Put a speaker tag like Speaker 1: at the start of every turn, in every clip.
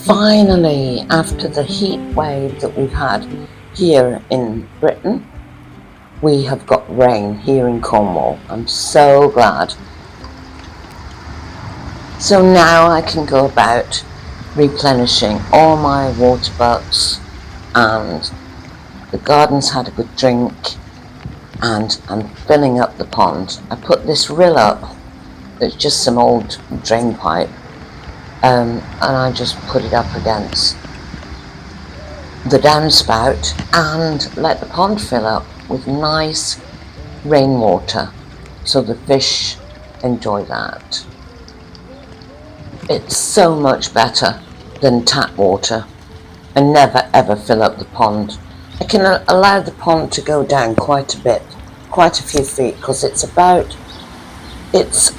Speaker 1: Finally, after the heat wave that we've had here in Britain, we have got rain here in Cornwall. I'm so glad. So now I can go about replenishing all my water butts, and the garden's had a good drink, and I'm filling up the pond. I put this rill up. It's just some old drain pipe, and I just put it up against the downspout and let the pond fill up with nice rainwater, so the fish enjoy that. It's so much better than tap water, and never ever fill up the pond. I can allow the pond to go down quite a bit, quite a few feet, because it's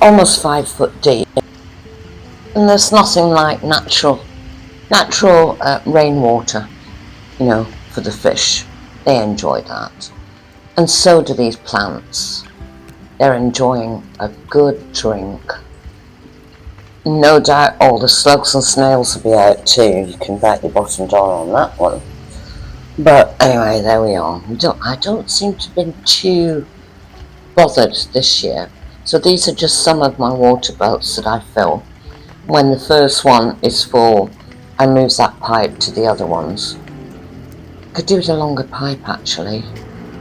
Speaker 1: almost 5 foot deep, and there's nothing like natural rainwater, for the fish. They enjoy that, and so do these plants. They're enjoying a good drink. No doubt all the slugs and snails will be out too. You can bet your bottom dollar on that one. But anyway, there we are. I don't seem to have been too bothered this year. So these are just some of my water butts that I fill. When the first one is full, I move that pipe to the other ones. Could do with a longer pipe actually.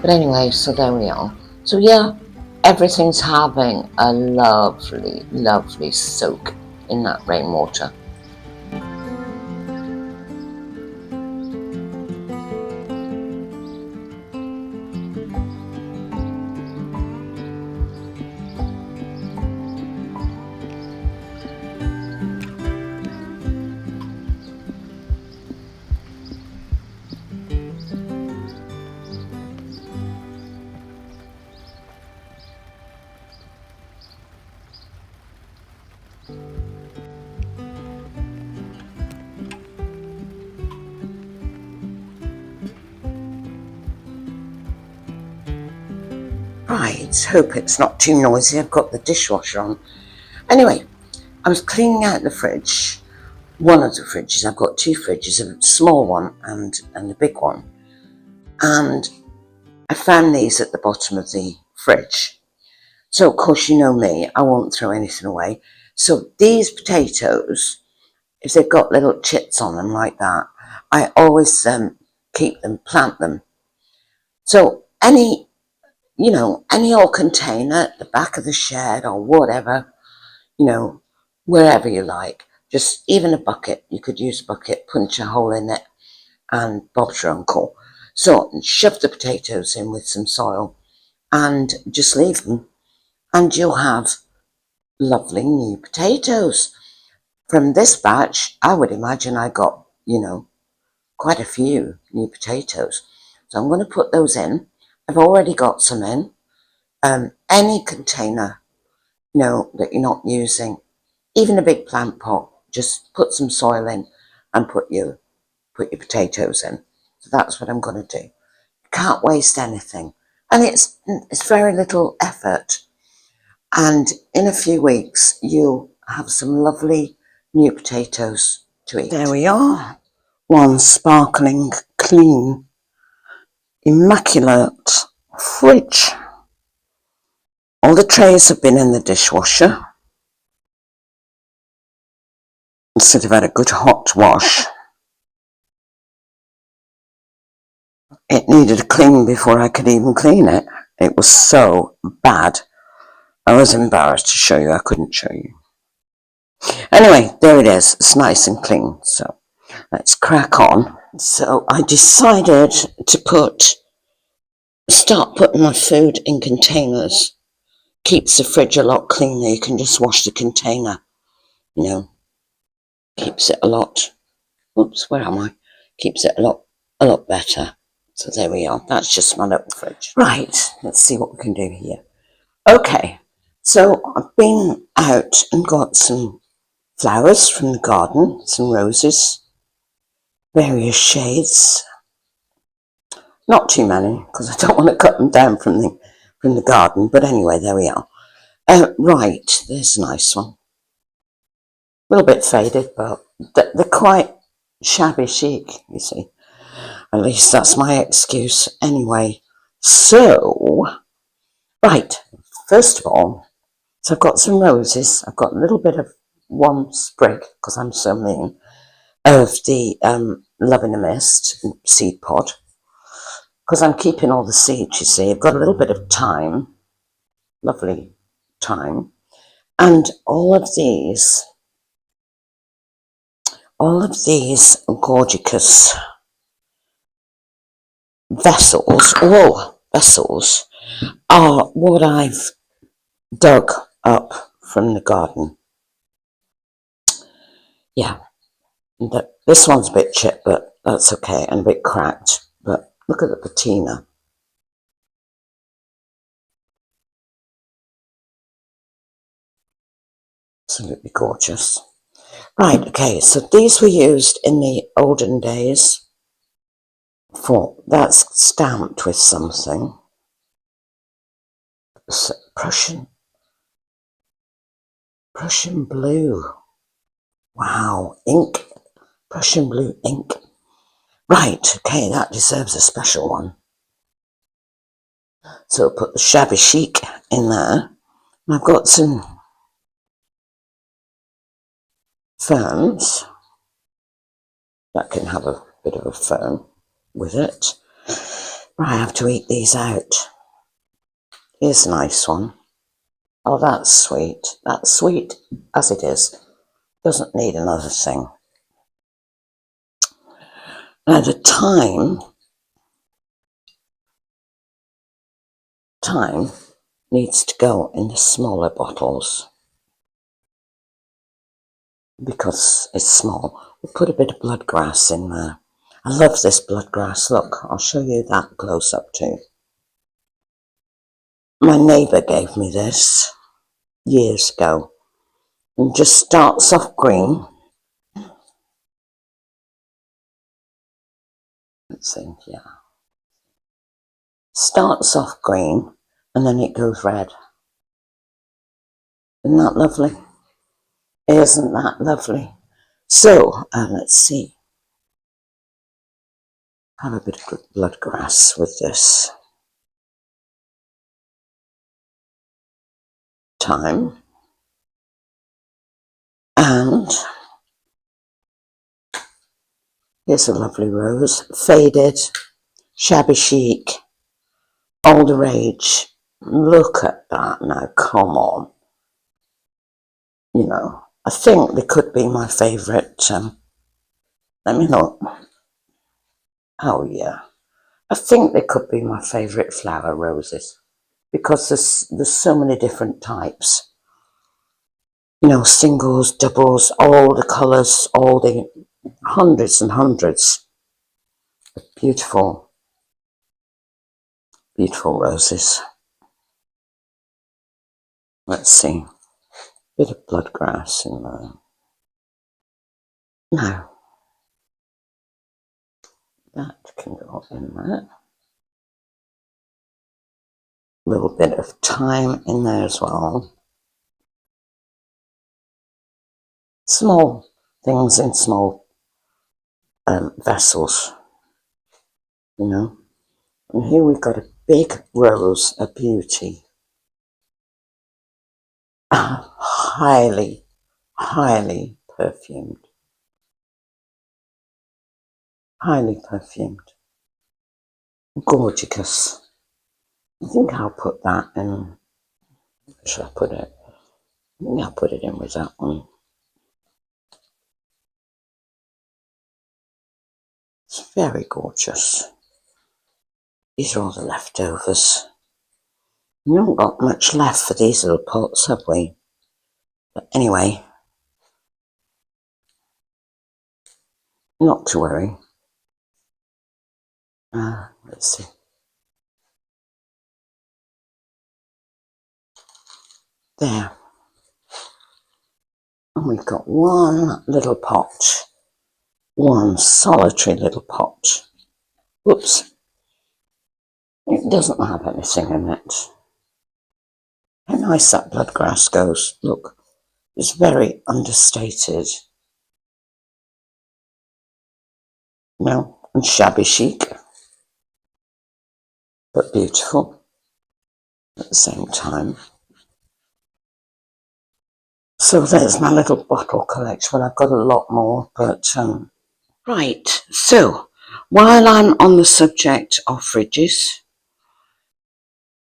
Speaker 1: But anyway, so there we are. So yeah, everything's having a lovely, lovely soak in that rainwater. Right, hope it's not too noisy. I've got the dishwasher on. Anyway, I was cleaning out the fridge, one of the fridges. I've got 2 fridges, a small one and a big one. And I found these at the bottom of the fridge. So of course, you know me, I won't throw anything away. So these potatoes, if they've got little chits on them like that, I always keep them, plant them. So any old container at the back of the shed or whatever, wherever you like, just even a bucket, you could use a bucket, punch a hole in it, and Bob's your uncle. So shove the potatoes in with some soil and just leave them, and you'll have lovely new potatoes. From this batch, I would imagine I got, quite a few new potatoes. So I'm going to put those in. I've already got some in. Any container, that you're not using, even a big plant pot, just put some soil in and put your potatoes in. So that's what I'm going to do. Can't waste anything, and it's very little effort. And in a few weeks, you'll have some lovely new potatoes to eat. There we are. One sparkling, clean, immaculate fridge. All the trays have been in the dishwasher. Instead of had a good hot wash. It needed a clean before I could even clean it. It was so bad. I was embarrassed to show you. I couldn't show you. Anyway, there it is. It's nice and clean. So let's crack on. So I decided to start putting my food in containers. Keeps the fridge a lot cleaner. You can just wash the container, keeps it a lot, keeps it a lot better. So there we are. That's just my little fridge. Right, let's see what we can do here. Okay, so I've been out and got some flowers from the garden, some roses, various shades. Not too many, because I don't want to cut them down from the garden, but anyway, there we are. Right, there's a nice one. A little bit faded, but they're quite shabby chic, you see. At least that's my excuse anyway. So, right, first of all, so I've got some roses. I've got a little bit of one sprig, because I'm so mean, of the Love in a Mist seed pod, because I'm keeping all the seeds, you see. I've got a little bit of thyme, lovely thyme, and all of these gorgeous vessels are what I've dug up from the garden. Yeah, this one's a bit chipped, but that's okay, and a bit cracked. But look at the patina. Absolutely gorgeous. Right, okay, so these were used in the olden days that's stamped with something. Prussian blue. Wow, ink. Prussian blue ink. Right, okay, that deserves a special one. So I'll put the shabby chic in there. And I've got some ferns that can have a bit of a fern with it. Right, I have to eat these out. Here's a nice one. Oh, that's sweet. That's sweet as it is. Doesn't need another thing. Now the thyme needs to go in the smaller bottles because it's small. We'll put a bit of bloodgrass in there. I love this bloodgrass. Look, I'll show you that close up too. My neighbour gave me this years ago. And just starts off green. Let's see, yeah. Starts off green and then it goes red. Isn't that lovely? Isn't that lovely? So, let's see. Have a bit of bloodgrass with this. Thyme. And here's a lovely rose. Faded, shabby chic, all the rage. Look at that now, come on. You know, I think they could be my favourite. Let me look. Oh yeah. I think they could be my favourite flower roses because there's so many different types. You know, singles, doubles, all the colours, all the hundreds and hundreds of beautiful, beautiful roses. Let's see. Bit of bloodgrass in there. Now, that can go in there. A little bit of thyme in there as well. Small things in small vessels, you know. And here we've got a big rose, a beauty. Highly, highly perfumed. Highly perfumed. Gorgeous. I think I'll put that in. Where should I put it? I think I'll put it in with that one. It's very gorgeous. These are all the leftovers. We haven't got much left for these little pots, have we? But anyway, not to worry. Let's see. There. And we've got one little pot. One solitary little pot. Whoops. It doesn't have anything in it. How nice that bloodgrass goes. Look, it's very understated. and shabby chic, but beautiful at the same time. So there's my little bottle collection. Well, I've got a lot more, but right. So while I'm on the subject of fridges,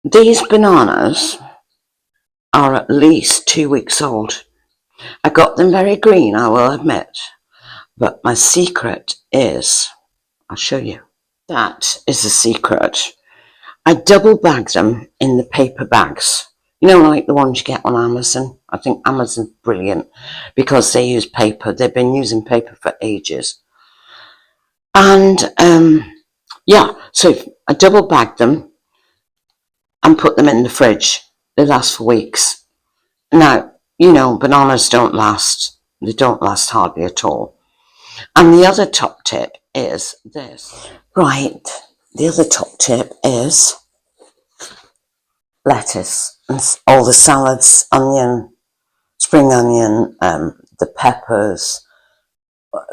Speaker 1: these bananas are at least 2 weeks old. I got them very green, I will admit, but my secret is, I'll show you. That is the secret. I double bag them in the paper bags. Like the ones you get on Amazon. I think Amazon's brilliant because they use paper. They've been using paper for ages. And so I double bag them and put them in the fridge. They last for weeks. Now, bananas don't last. They don't last hardly at all. And the other top tip is this. Right, the other top tip is lettuce and all the salads, onion, spring onion, the peppers,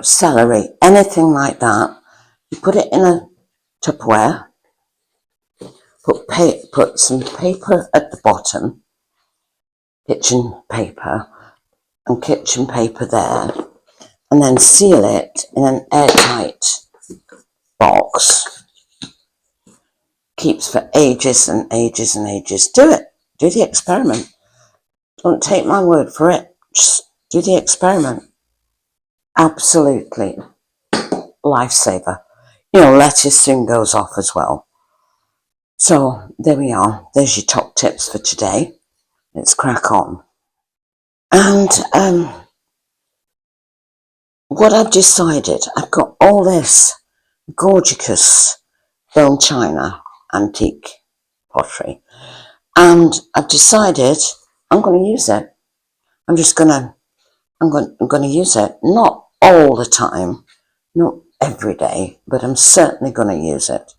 Speaker 1: celery, anything like that. You put it in a Tupperware, put some paper at the bottom, kitchen paper there, and then seal it in an airtight box. Keeps for ages and ages and ages. Do it. Do the experiment. Don't take my word for it. Just do the experiment. Absolutely lifesaver. Lettuce soon goes off as well. So there we are. There's your top tips for today. Let's crack on. And what I've decided, I've got all this gorgeous bone china antique pottery, and I've decided I'm going to use it. I'm going to use it, not all the time, not every day, but I'm certainly going to use it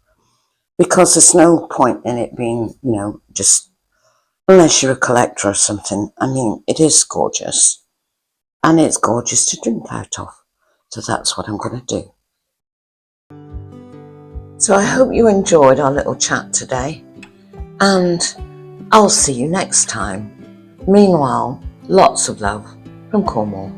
Speaker 1: because there's no point in it being, just unless you're a collector or something. I mean, it is gorgeous and it's gorgeous to drink out of. So that's what I'm going to do. So I hope you enjoyed our little chat today, and I'll see you next time. Meanwhile, lots of love from Cornwall.